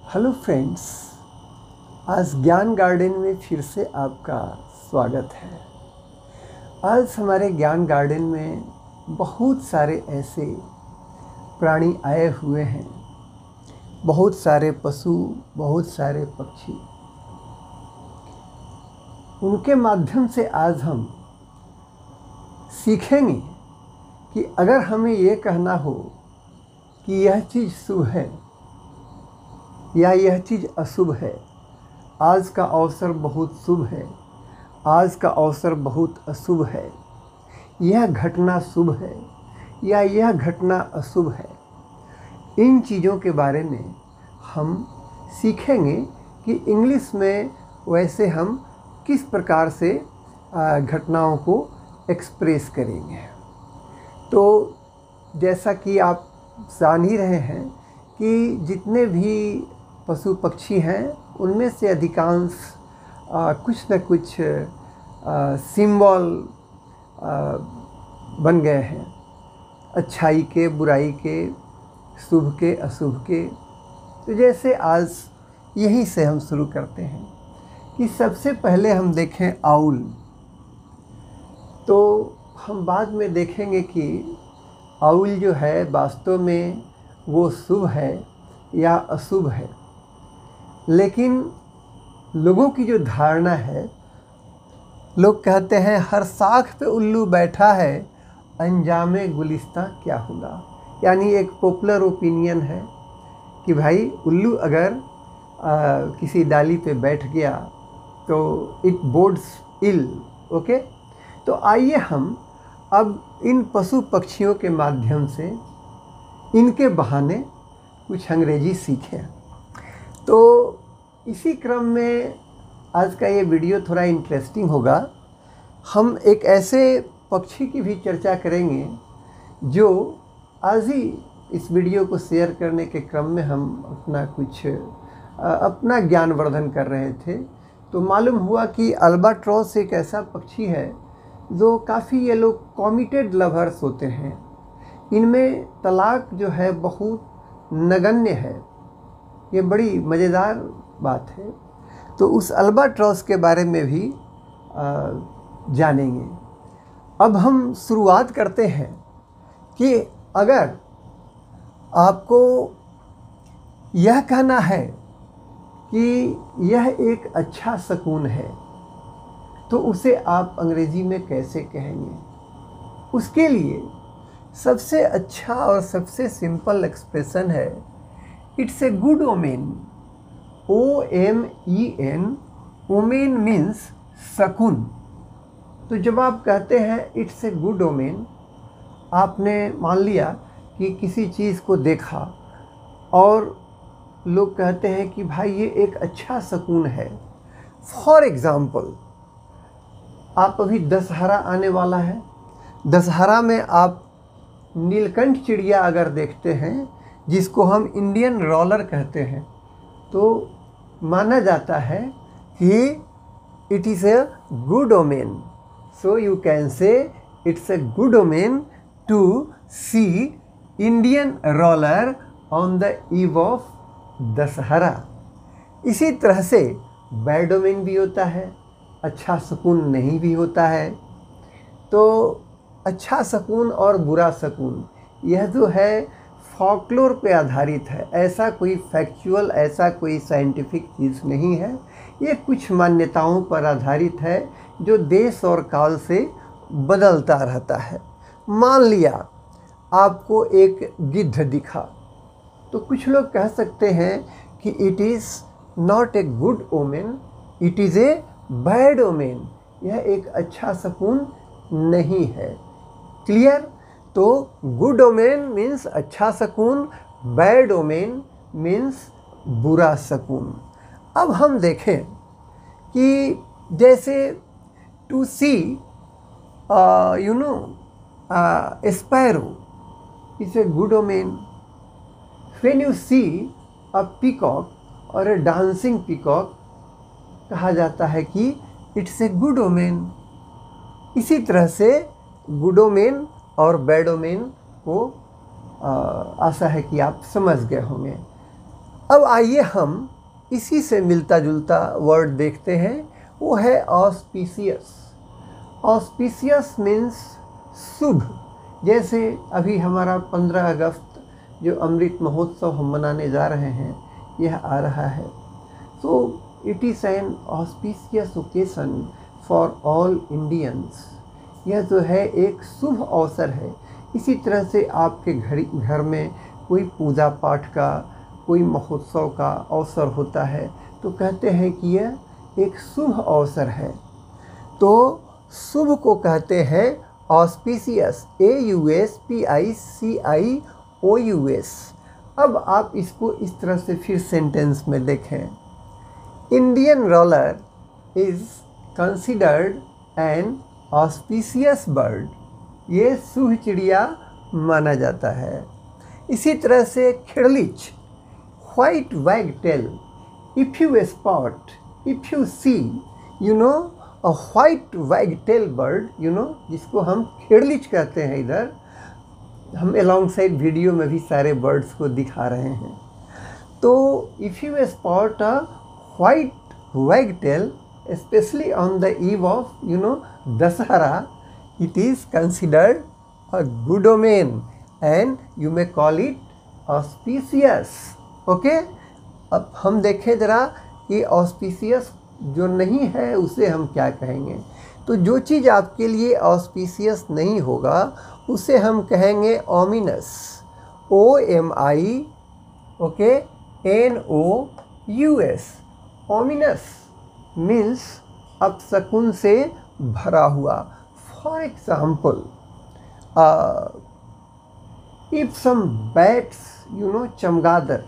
Hello friends, आज ज्ञान garden में फिर से आपका स्वागत है। आज हमारे ज्ञान गार्डन में बहुत सारे ऐसे प्राणी आए हुए हैं, बहुत सारे पशु, बहुत सारे पक्षी। उनके माध्यम से आज हम सीखेंगे कि अगर हमें ये कहना हो कि यह चीज़ शुभ है या यह चीज़ अशुभ है, आज का अवसर बहुत शुभ है, आज का अवसर बहुत अशुभ है, यह घटना शुभ है या यह घटना अशुभ है, इन चीज़ों के बारे में हम सीखेंगे कि इंग्लिश में वैसे हम किस प्रकार से घटनाओं को एक्सप्रेस करेंगे। तो जैसा कि आप जान ही रहे हैं कि जितने भी पशु पक्षी हैं उनमें से अधिकांश कुछ न कुछ सिंबल बन गए हैं, अच्छाई के, बुराई के, शुभ के, अशुभ के। तो जैसे आज यहीं से हम शुरू करते हैं कि सबसे पहले हम देखें आउल। तो हम बाद में देखेंगे कि आउल जो है वास्तव में वो शुभ है या अशुभ है, लेकिन लोगों की जो धारणा है, लोग कहते हैं हर साख पे उल्लू बैठा है, अंजामे गुलिस्तां क्या होगा। यानी एक पॉपुलर ओपिनियन है कि भाई उल्लू अगर किसी डाली पे बैठ गया तो इट बोड्स इल। ओके, तो आइए हम अब इन पशु पक्षियों के माध्यम से, इनके बहाने कुछ अंग्रेजी सीखें। तो इसी क्रम में आज का ये वीडियो थोड़ा इंटरेस्टिंग होगा। हम एक ऐसे पक्षी की भी चर्चा करेंगे जो आज ही इस वीडियो को शेयर करने के क्रम में हम अपना ज्ञानवर्धन कर रहे थे, तो मालूम हुआ कि अल्बाट्रॉस एक ऐसा पक्षी है जो काफ़ी ये लोग कमिटेड लवर्स होते हैं। इनमें तलाक जो है बहुत नगण्य है। ये बड़ी मज़ेदार बात है। तो उस अल्बाट्रॉस के बारे में भी जानेंगे। अब हम शुरुआत करते हैं कि अगर आपको यह कहना है कि यह एक अच्छा शकुन है, तो उसे आप अंग्रेजी में कैसे कहेंगे? उसके लिए सबसे अच्छा और सबसे सिंपल एक्सप्रेशन है it's a good omen. OMEN, omen means शकुन। तो जब आप कहते हैं इट्स ए गुड ओमेन, आपने मान लिया कि किसी चीज़ को देखा और लोग कहते हैं कि भाई ये एक अच्छा शकुन है। फॉर एग्ज़ाम्पल, आप अभी दशहरा आने वाला है, दशहरा में आप नीलकंठ चिड़िया अगर देखते हैं, जिसको हम इंडियन रॉलर कहते हैं, तो माना जाता है कि it is a good omen. So you can say it's a good omen to see Indian roller on the eve of Dussehra. इसी तरह से बैड ओमेन भी होता है, अच्छा शकुन नहीं भी होता है। तो अच्छा शकुन और बुरा शकुन यह जो है फॉकलोर पे आधारित है। ऐसा कोई फैक्चुअल, ऐसा कोई साइंटिफिक चीज़ नहीं है। ये कुछ मान्यताओं पर आधारित है जो देश और काल से बदलता रहता है। मान लिया आपको एक गिद्ध दिखा, तो कुछ लोग कह सकते हैं कि it is not a good omen, it is a bad omen. यह एक अच्छा शकुन नहीं है। क्लियर? तो गुड ओमेन मीन्स अच्छा शकुन, बैड ओमेन मीन्स बुरा शकुन। अब हम देखें कि जैसे to see sparrow is a good omen. When you see a peacock और ए डांसिंग पीकॉक, कहा जाता है कि इट्स ए गुड ओमेन। इसी तरह से गुड ओमेन और बैड ओमेन को आशा है कि आप समझ गए होंगे। अब आइए हम इसी से मिलता जुलता वर्ड देखते हैं, वो है ऑस्पिशियस। ऑस्पिशियस मीन्स शुभ। जैसे अभी हमारा 15 अगस्त जो अमृत महोत्सव हम मनाने जा रहे हैं, यह आ रहा है। So it is an auspicious occasion for all Indians. यह जो है एक शुभ अवसर है। इसी तरह से आपके घर में कोई पूजा पाठ का, कोई महोत्सव का अवसर होता है तो कहते हैं कि यह एक शुभ अवसर है। तो शुभ को कहते हैं ऑस्पिशियस, AUSPICIOUS। अब आप इसको इस तरह से फिर सेंटेंस में देखें। Indian roller is considered an auspicious bird. ये शुभ चिड़िया माना जाता है। इसी तरह से खिड़लिच, white wagtail, if you spot, if you see, you know a white wagtail bird, you know, जिसको हम खिड़लिच कहते हैं। इधर हम अलॉन्ग साइड वीडियो में भी सारे बर्ड्स को दिखा रहे हैं। तो if you spot a white wagtail, especially on the eve of, you know, Dasahara, it is considered a good omen and you may call it auspicious. Okay? अब हम देखें ज़रा कि auspicious जो नहीं है उसे हम क्या कहेंगे। तो जो चीज़ आपके लिए auspicious नहीं होगा उसे हम कहेंगे ominous, OMI, okay, NOUS। ominous means अपशकुन से भरा हुआ। For example, if some bats, you know, चमगादड़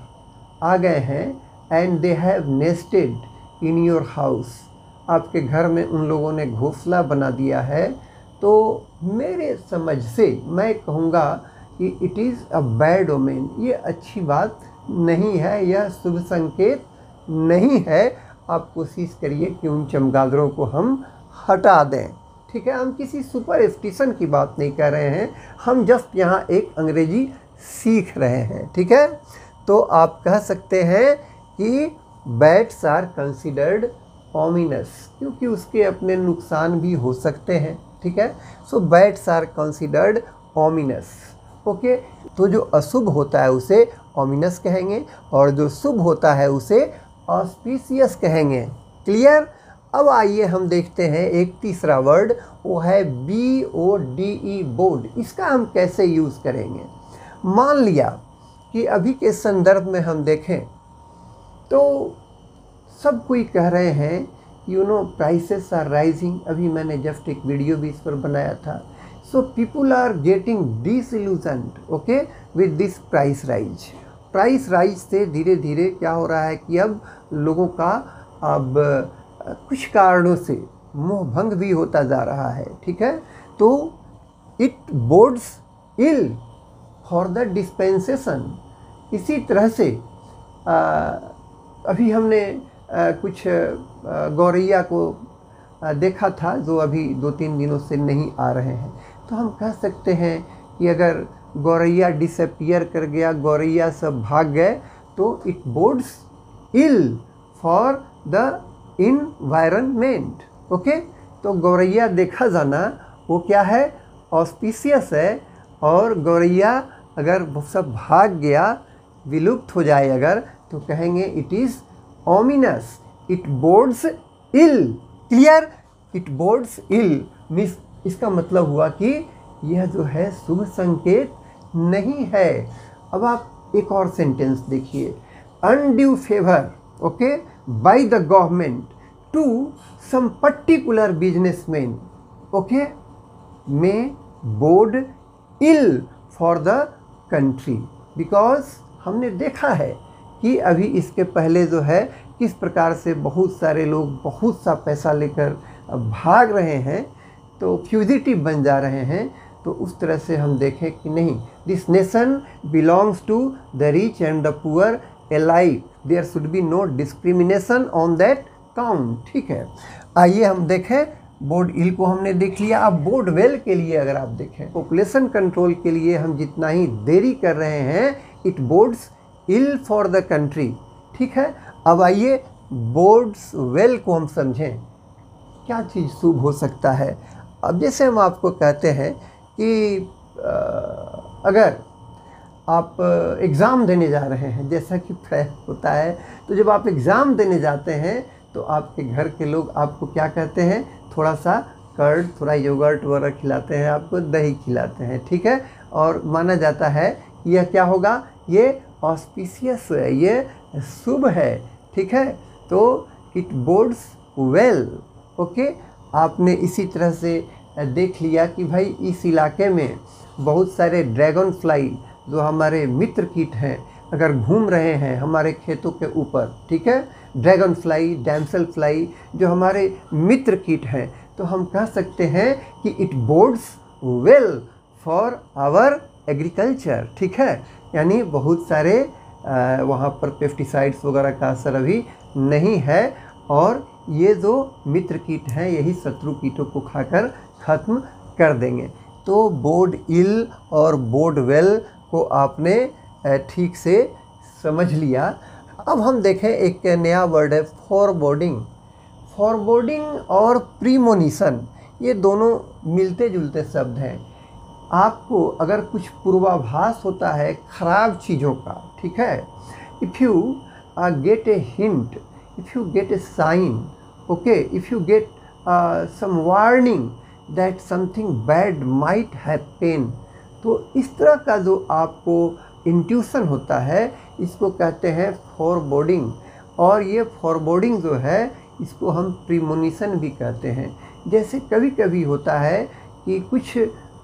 आ गए हैं and they have nested in your house, आपके घर में उन लोगों ने घोंसला बना दिया है, तो मेरे समझ से मैं कहूँगा कि it is a bad omen. ये अच्छी बात नहीं है, यह शुभ संकेत नहीं है। आप कोशिश करिए कि उन चमगादड़ों को हम हटा दें। ठीक है, हम किसी सुपरस्टिशन की बात नहीं कर रहे हैं, हम जस्ट यहाँ एक अंग्रेजी सीख रहे हैं। ठीक है, तो आप कह सकते हैं कि बैट्स आर कंसिडर्ड ओमिनस, क्योंकि उसके अपने नुकसान भी हो सकते हैं। ठीक है, so bats are considered ominous. Okay, तो जो अशुभ होता है उसे ओमिनस कहेंगे और जो शुभ होता है उसे ऑस्पिशियस कहेंगे। क्लियर? अब आइए हम देखते हैं एक तीसरा वर्ड, वो है BODE, बोर्ड। इसका हम कैसे यूज़ करेंगे। मान लिया कि अभी के संदर्भ में हम देखें तो सब कोई कह रहे हैं, you know, prices are rising. अभी मैंने जस्ट एक वीडियो भी इस पर बनाया था। So people are getting disillusioned, okay, with this price rise. Price rise से धीरे धीरे क्या हो रहा है कि अब लोगों का अब कुछ कारणों से मोह भंग भी होता जा रहा है। ठीक है, तो it bodes ill for the dispensation. इसी तरह से अभी हमने कुछ गौरैया को देखा था जो अभी 2-3 दिनों से नहीं आ रहे हैं। तो हम कह सकते हैं कि अगर गौरैया डिसअपियर कर गया, गौरैया सब भाग गए, तो it bodes ill for the environment. Okay, तो गौरैया देखा जाना वो क्या है, ऑस्पिशियस है। और गौरैया अगर वो सब भाग गया, विलुप्त हो जाए अगर, तो कहेंगे it is ominous, it bodes ill. Clear? It bodes ill means इसका मतलब हुआ कि यह जो है शुभ संकेत नहीं है। अब आप एक और सेंटेंस देखिए, undue favour, okay, by the government to some particular businessman, okay, may bode ill for the country. Because हमने देखा है कि अभी इसके पहले जो है किस प्रकार से बहुत सारे लोग बहुत सा पैसा लेकर भाग रहे हैं, तो फ्यूजिटिव बन जा रहे हैं। तो उस तरह से हम देखें कि नहीं, this nation belongs to the rich and the poor alike, there should be no discrimination on that count. ठीक है, आइए हम देखें, बोर्ड इल को हमने देख लिया। अब बोर्ड वेल के लिए अगर आप देखें, पॉपुलेशन कंट्रोल के लिए हम जितना ही देरी कर रहे हैं, it bodes ill for the country. ठीक है। अब आइए बोर्ड्स वेल को हम समझें, क्या चीज़ शुभ हो सकता है। अब जैसे हम आपको कहते हैं कि अगर आप एग्ज़ाम देने जा रहे हैं, जैसा कि प्राय होता है, तो जब आप एग्ज़ाम देने जाते हैं तो आपके घर के लोग आपको क्या कहते हैं, थोड़ा सा कर्ड, थोड़ा योगर्ट वगैरह खिलाते हैं, आपको दही खिलाते हैं, ठीक है। और माना जाता है कि यह क्या होगा, ये ऑस्पिशियस है, ये शुभ है, ठीक है। तो इट बोर्ड्स वेल, ओके। आपने इसी तरह से देख लिया कि भाई इस इलाके में बहुत सारे ड्रैगन फ्लाई जो हमारे मित्र कीट हैं अगर घूम रहे हैं हमारे खेतों के ऊपर, ठीक है, ड्रैगन फ्लाई, डैमसेल फ्लाई जो हमारे मित्र कीट हैं, तो हम कह सकते हैं कि it bodes well for our agriculture, ठीक है। यानी बहुत सारे वहाँ पर पेस्टिसाइड्स वगैरह का असर अभी नहीं है और ये जो मित्र कीट हैं यही शत्रु कीटों को खाकर ख़त्म कर देंगे। तो बोर्ड इल और बोर्ड वेल को आपने ठीक से समझ लिया। अब हम देखें एक नया वर्ड है फॉरबोर्डिंग। फॉरबोर्डिंग और प्रीमोनिशन ये दोनों मिलते जुलते शब्द हैं। आपको अगर कुछ पूर्वाभास होता है ख़राब चीज़ों का, ठीक है, if you get a hint, if you get a sign, okay, if you get some warning that something bad might happen, तो इस तरह का जो आपको इंट्यूशन होता है इसको कहते हैं फॉरबोर्डिंग। और ये फॉरबोर्डिंग जो है इसको हम प्रीमोनिशन भी कहते हैं। जैसे कभी कभी होता है कि कुछ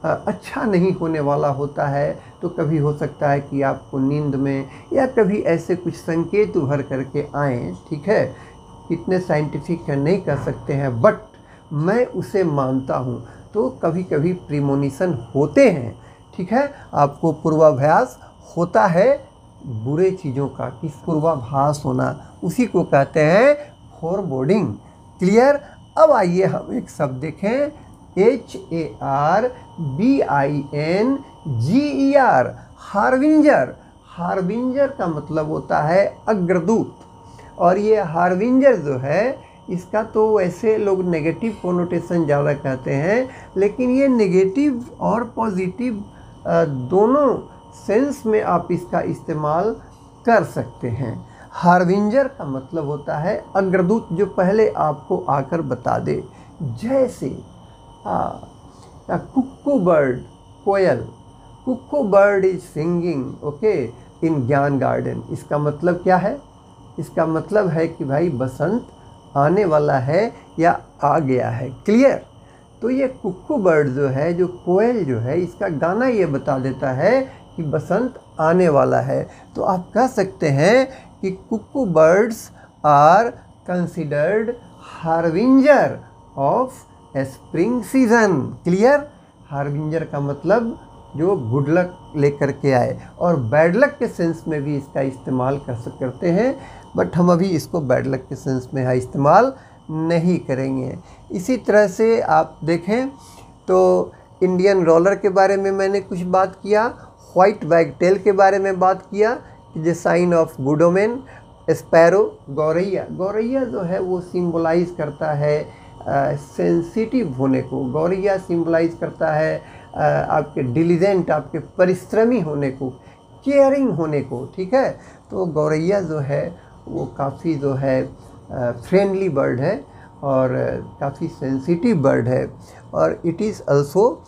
अच्छा नहीं होने वाला होता है, तो कभी हो सकता है कि आपको नींद में या कभी ऐसे कुछ संकेत उभर करके आएँ, ठीक है। इतने साइंटिफिक नहीं कह सकते हैं बट मैं उसे मानता हूँ। तो कभी कभी प्रीमोनिशन होते हैं, ठीक है। आपको पूर्वाभास होता है बुरे चीज़ों का, किस पूर्वाभास होना, उसी को कहते हैं फॉरबोर्डिंग। क्लियर। अब आइए हम एक शब्द देखें, HARBINGER, हार्बिंजर। हार्बिंजर का मतलब होता है अग्रदूत। और ये हार्बिंजर जो है इसका तो वैसे लोग नेगेटिव कोनोटेशन ज़्यादा कहते हैं, लेकिन ये नेगेटिव और पॉजिटिव दोनों सेंस में आप इसका इस्तेमाल कर सकते हैं। हार्बिंजर का मतलब होता है अग्रदूत जो पहले आपको आकर बता दे। जैसे कुक्कू बर्ड, कोयल, cuckoo bird is singing, okay, in ज्ञान गार्डन। इसका मतलब क्या है, इसका मतलब है कि भाई बसंत आने वाला है या आ गया है। क्लियर। तो ये कुक्कू बर्ड जो है, जो कोयल जो है, इसका गाना ये बता देता है कि बसंत आने वाला है। तो आप कह सकते हैं कि cuckoo birds are considered harbinger of spring season. Clear. Harbinger का मतलब जो गुड लक लेकर के आए, और बैड लक के सेंस में भी इसका इस्तेमाल करते हैं, बट हम अभी इसको बैड लक के सेंस में इस्तेमाल नहीं करेंगे। इसी तरह से आप देखें तो इंडियन रोलर के बारे में मैंने कुछ बात किया, व्हाइट वैगटेल के बारे में बात किया कि the sign of good omen. Sparrow, गौरैया, गौरैया जो है वो सिंबलाइज करता है सेंसिटिव होने को। गौरैया सिंबलाइज करता है आपके डिलीजेंट, आपके परिश्रमी होने को, केयरिंग होने को, ठीक है। तो गौरैया जो है वो काफ़ी जो है फ्रेंडली बर्ड है और काफ़ी सेंसिटिव बर्ड है, और it is also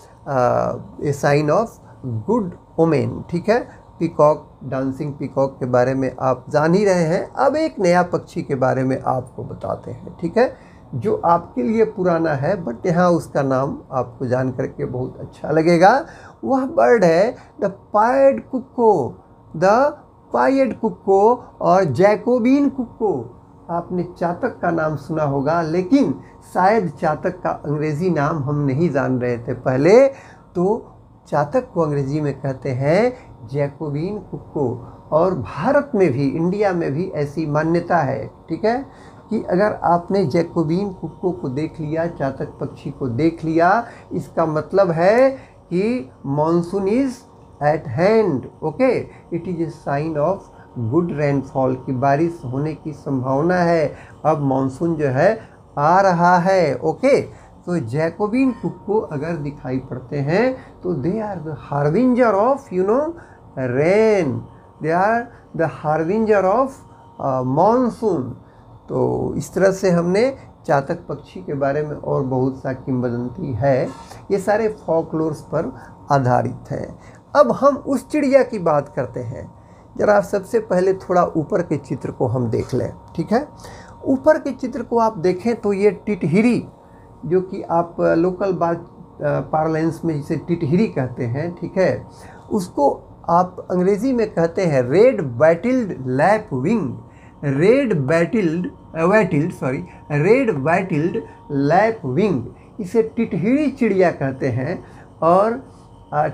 a sign of good omen, ठीक है। पीकॉक, डांसिंग पीकॉक के बारे में आप जान ही रहे हैं। अब एक नया पक्षी के बारे में आपको बताते हैं, ठीक है, जो आपके लिए पुराना है बट यहाँ उसका नाम आपको जान करके बहुत अच्छा लगेगा। वह बर्ड है द पायड कुक्को, द पायड कुक्को और जैकोबिन कुक्को। आपने चातक का नाम सुना होगा, लेकिन शायद चातक का अंग्रेज़ी नाम हम नहीं जान रहे थे पहले, तो चातक को अंग्रेज़ी में कहते हैं जैकोबिन कुक्को। और भारत में भी, इंडिया में भी ऐसी मान्यता है, ठीक है, कि अगर आपने जैकोबिन कुक्को को देख लिया, चातक पक्षी को देख लिया, इसका मतलब है कि monsoon is at hand, okay, it is a sign of good rainfall की बारिश होने की संभावना है, अब मानसून जो है आ रहा है। ओके, तो जैकोबिन कुक्कू अगर दिखाई पड़ते हैं तो they are the harbinger of rain, they are the harbinger of monsoon. तो इस तरह से हमने चातक पक्षी के बारे में और बहुत सा किंवदंती है, ये सारे फॉकलोर्स पर आधारित है। अब हम उस चिड़िया की बात करते हैं। जरा सबसे पहले थोड़ा ऊपर के चित्र को हम देख लें, ठीक है। ऊपर के चित्र को आप देखें तो ये टिटहिरी, जो कि आप लोकल बात पार्लेंस में जिसे टिटहिरी कहते हैं, ठीक है, उसको आप अंग्रेज़ी में कहते हैं रेड बैटिल्ड लैपविंग, रेड बैटिल्ड लैपविंग। इसे टिटहिरी चिड़िया कहते हैं। और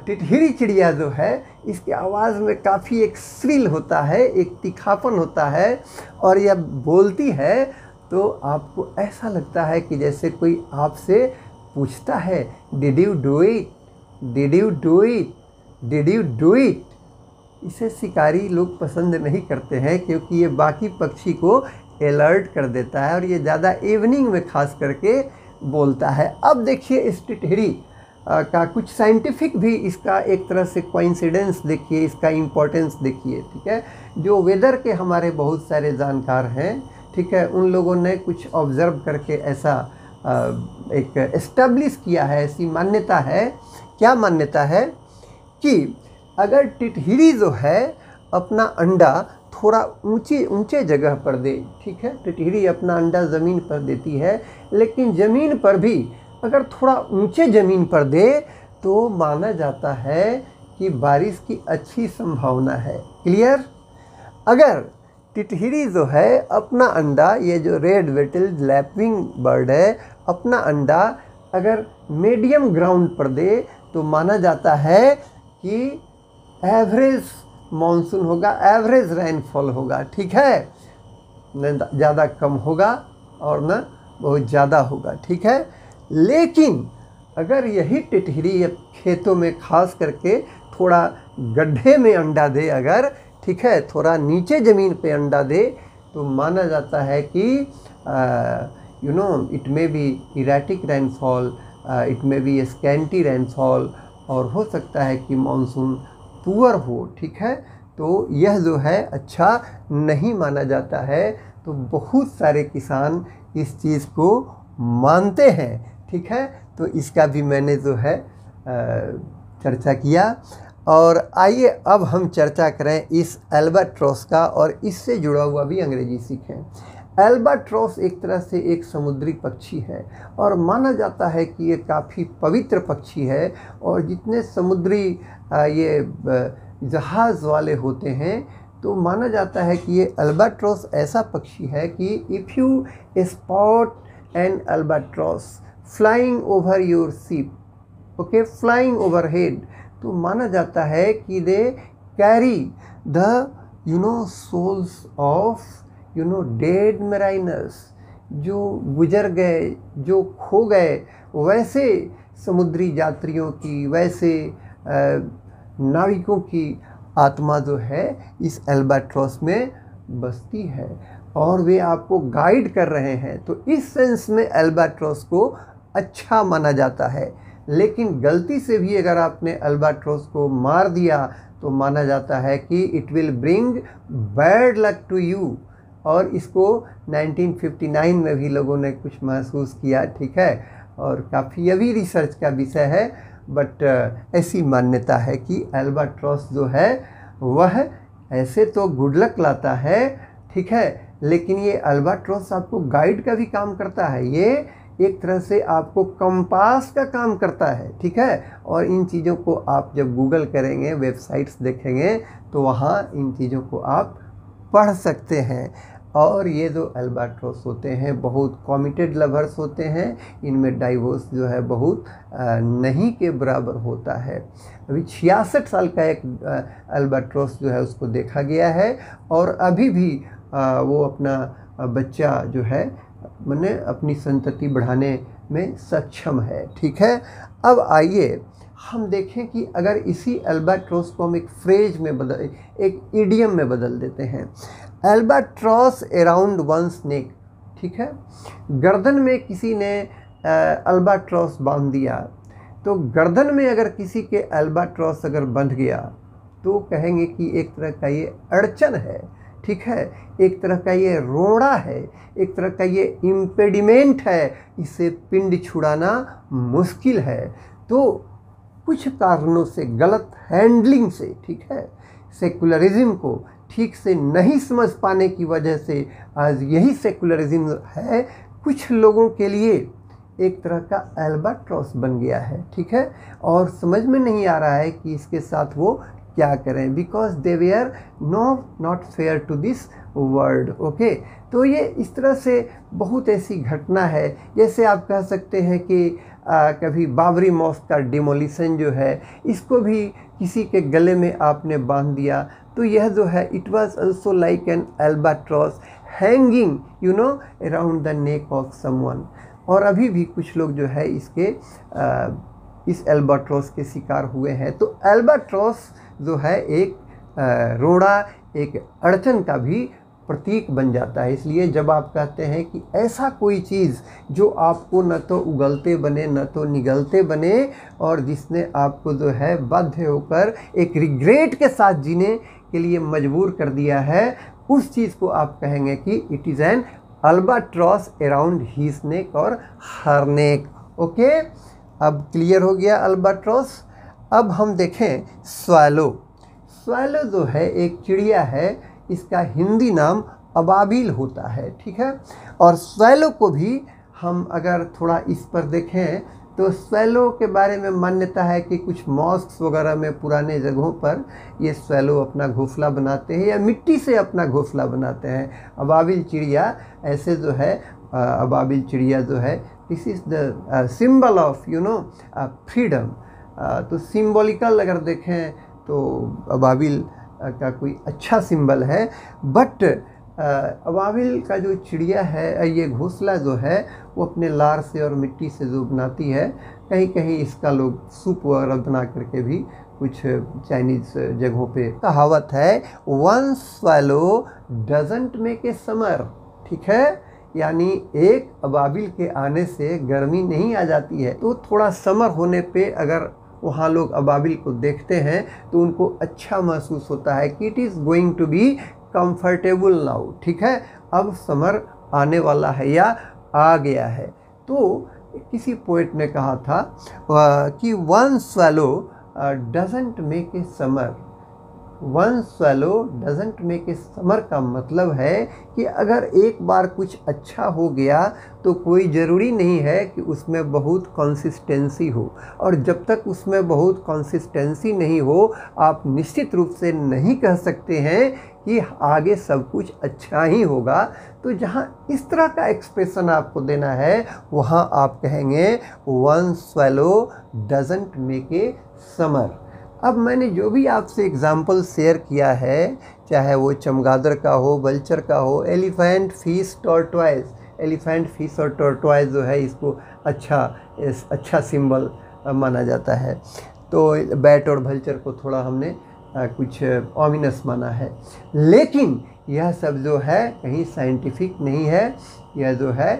टिटहिरी चिड़िया जो है इसकी आवाज़ में काफ़ी एक श्रील होता है, एक तीखापन होता है, और यह बोलती है तो आपको ऐसा लगता है कि जैसे कोई आपसे पूछता है did you do it, did you do it, did you do it. इसे शिकारी लोग पसंद नहीं करते हैं क्योंकि ये बाकी पक्षी को अलर्ट कर देता है और ये ज़्यादा इवनिंग में खास करके बोलता है। अब देखिए इस टिटहिरी का कुछ साइंटिफिक भी इसका एक तरह से कोइंसिडेंस देखिए, इसका इम्पोर्टेंस देखिए, ठीक है। जो वेदर के हमारे बहुत सारे जानकार हैं, ठीक है, उन लोगों ने कुछ ऑब्ज़र्व करके ऐसा एक एस्टेब्लिश किया है, ऐसी मान्यता है। क्या मान्यता है कि अगर टिटहिरी जो है अपना अंडा थोड़ा ऊंचे जगह पर दे, ठीक है, टिटहिरी अपना अंडा ज़मीन पर देती है, लेकिन ज़मीन पर भी अगर थोड़ा ऊंचे ज़मीन पर दे तो माना जाता है कि बारिश की अच्छी संभावना है। क्लियर? अगर टिटहिरी जो है अपना अंडा, ये जो रेड बैटिल्ड लैपविंग बर्ड है, अपना अंडा अगर मीडियम ग्राउंड पर दे तो माना जाता है कि एवरेज मानसून होगा, एवरेज रेनफॉल होगा, ठीक है, न ज़्यादा कम होगा और न बहुत ज़्यादा होगा, ठीक है। लेकिन अगर यही टिटहिरी खेतों में खास करके थोड़ा गड्ढे में अंडा दे अगर, ठीक है, थोड़ा नीचे ज़मीन पे अंडा दे तो माना जाता है कि it may be erratic rainfall, it may be scanty rainfall, और हो सकता है कि मानसून पुअर हो, ठीक है। तो यह जो है अच्छा नहीं माना जाता है। तो बहुत सारे किसान इस चीज़ को मानते हैं, ठीक है। तो इसका भी मैंने जो है चर्चा किया। और आइए अब हम चर्चा करें इस एल्बाट्रॉस का, और इससे जुड़ा हुआ भी अंग्रेजी सीखें। एल्बाट्रॉस एक तरह से एक समुद्री पक्षी है और माना जाता है कि ये काफ़ी पवित्र पक्षी है। और जितने समुद्री ये जहाज़ वाले होते हैं तो माना जाता है कि ये एल्बाट्रॉस ऐसा पक्षी है कि if you spot an albatross flying over your ship, okay, flying overhead, तो माना जाता है कि they carry the souls of dead mariners, जो गुजर गए, जो खो गए, वैसे समुद्री यात्रियों की, वैसे नाविकों की आत्मा जो है इस एल्बाट्रॉस में बसती है और वे आपको गाइड कर रहे हैं। तो इस सेंस में एल्बाट्रॉस को अच्छा माना जाता है। लेकिन गलती से भी अगर आपने एल्बाट्रॉस को मार दिया तो माना जाता है कि it will bring bad luck to you. और इसको 1959 में भी लोगों ने कुछ महसूस किया, ठीक है, और काफ़ी अभी रिसर्च का विषय है, बट ऐसी मान्यता है कि एल्बाट्रॉस जो है वह ऐसे तो गुड लक लाता है, ठीक है, लेकिन ये एल्बाट्रॉस आपको गाइड का भी काम करता है। ये एक तरह से आपको कंपास का काम करता है, ठीक है। और इन चीज़ों को आप जब गूगल करेंगे, वेबसाइट्स देखेंगे, तो वहाँ इन चीज़ों को आप पढ़ सकते हैं। और ये जो एल्बाट्रॉस होते हैं बहुत कमिटेड लवर्स होते हैं, इनमें डाइवोर्स जो है बहुत नहीं के बराबर होता है। अभी 66 साल का एक एल्बाट्रॉस जो है उसको देखा गया है और अभी भी वो अपना बच्चा जो है मैंने अपनी संतति बढ़ाने में सक्षम है, ठीक है। अब आइए हम देखें कि अगर इसी अल्बाट्रॉस को हम एक फ्रेज में एक इडियम में बदल देते हैं, अल्बाट्रॉस अराउंड वंस नेक, ठीक है, गर्दन में किसी ने अल्बाट्रॉस बांध दिया, तो गर्दन में अगर किसी के अल्बाट्रॉस अगर बंध गया तो कहेंगे कि एक तरह का ये अड़चन है, ठीक है, एक तरह का ये रोड़ा है, एक तरह का ये इम्पेडिमेंट है, इसे पिंड छुड़ाना मुश्किल है। तो कुछ कारणों से, गलत हैंडलिंग से, ठीक है, सेकुलरिज्म को ठीक से नहीं समझ पाने की वजह से आज यही सेकुलरिज्म है कुछ लोगों के लिए एक तरह का अल्बाट्रॉस बन गया है, ठीक है, और समझ में नहीं आ रहा है कि इसके साथ वो क्या करें, because they were not fair to this world. Okay, तो ये इस तरह से बहुत ऐसी घटना है। जैसे आप कह सकते हैं कि कभी बाबरी मॉस्क का डिमोलिशन जो है, इसको भी किसी के गले में आपने बांध दिया, तो यह जो है it was also like an albatross hanging around the neck of someone. और अभी भी कुछ लोग जो है इस अल्बाट्रॉस के शिकार हुए हैं। तो अल्बाट्रॉस जो है एक रोड़ा, एक अड़चन का भी प्रतीक बन जाता है। इसलिए जब आप कहते हैं कि ऐसा कोई चीज़ जो आपको न तो उगलते बने न तो निगलते बने और जिसने आपको जो है बाध्य होकर एक रिग्रेट के साथ जीने के लिए मजबूर कर दिया है, उस चीज़ को आप कहेंगे कि it is an albatross around his neck और हर नेक। ओके, अब क्लियर हो गया अल्बाट्रॉस। अब हम देखें स्वैलो। स्वैलो जो है एक चिड़िया है, इसका हिंदी नाम अबाबिल होता है, ठीक है। और स्वैलो को भी हम अगर थोड़ा इस पर देखें तो स्वैलो के बारे में मान्यता है कि कुछ मॉस्क्स वगैरह में पुराने जगहों पर ये स्वैलो अपना घोंसला बनाते हैं या मिट्टी से अपना घोंसला बनाते हैं। अबाबिल चिड़िया ऐसे जो है, अबाबिल चिड़िया जो है, this is the symbol of freedom. तो सिंबॉलिकल अगर देखें तो अबाबिल का कोई अच्छा सिंबल है। बट अबाबिल का जो चिड़िया है, ये घोंसला जो है वो अपने लार से और मिट्टी से जो बनाती है, कहीं कहीं इसका लोग सूप वगैरह बना करके भी कुछ चाइनीज़ जगहों पे कहावत है, one swallow doesn't make a summer, ठीक है, यानी एक अबाबिल के आने से गर्मी नहीं आ जाती है। तो थोड़ा समर होने पे अगर वहाँ लोग अबाबिल को देखते हैं तो उनको अच्छा महसूस होता है कि it is going to be comfortable now, ठीक है, अब समर आने वाला है या आ गया है। तो किसी पोएट ने कहा था कि one swallow doesn't make a summer, one swallow doesn't make a summer का मतलब है कि अगर एक बार कुछ अच्छा हो गया तो कोई ज़रूरी नहीं है कि उसमें बहुत कंसिस्टेंसी हो, और जब तक उसमें बहुत कंसिस्टेंसी नहीं हो आप निश्चित रूप से नहीं कह सकते हैं कि आगे सब कुछ अच्छा ही होगा। तो जहाँ इस तरह का एक्सप्रेशन आपको देना है वहाँ आप कहेंगे one swallow doesn't make a summer. अब मैंने जो भी आपसे एग्जाम्पल शेयर किया है, चाहे वो चमगादड़ का हो, वल्चर का हो, elephant, fish, tortoise, elephant, fish और टॉर्टोइज जो है इसको अच्छा सिंबल माना जाता है। तो बैट और वल्चर को थोड़ा हमने कुछ ऑमिनस माना है, लेकिन यह सब जो है कहीं साइंटिफिक नहीं है, यह जो है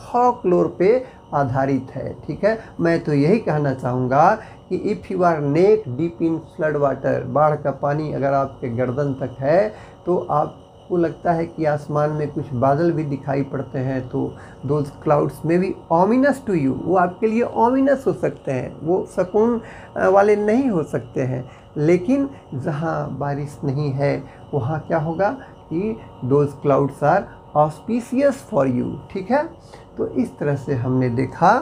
फॉकलोर पे आधारित है, ठीक है। मैं तो यही कहना चाहूँगा कि if you are neck deep in flood water, बाढ़ का पानी अगर आपके गर्दन तक है तो आपको लगता है कि आसमान में कुछ बादल भी दिखाई पड़ते हैं, तो दोज क्लाउड्स में भी ऑमिनस टू यू, वो आपके लिए ऑमिनस हो सकते हैं, वो सुकून वाले नहीं हो सकते हैं। लेकिन जहाँ बारिश नहीं है वहाँ क्या होगा कि those clouds are auspicious for you, ठीक है। तो इस तरह से हमने देखा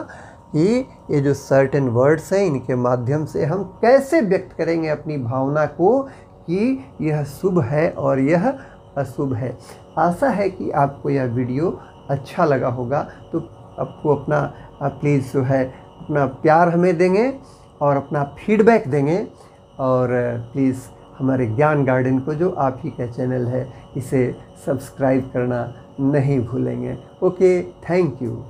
कि ये जो सर्टेन वर्ड्स हैं इनके माध्यम से हम कैसे व्यक्त करेंगे अपनी भावना को कि यह शुभ है और यह अशुभ है। आशा है कि आपको यह वीडियो अच्छा लगा होगा, तो आपको अपना प्लीज़ जो है अपना प्यार हमें देंगे और अपना फीडबैक देंगे, और प्लीज़ हमारे ज्ञान गार्डन को जो आप ही का चैनल है इसे सब्सक्राइब करना नहीं भूलेंगे। Okay, thank you.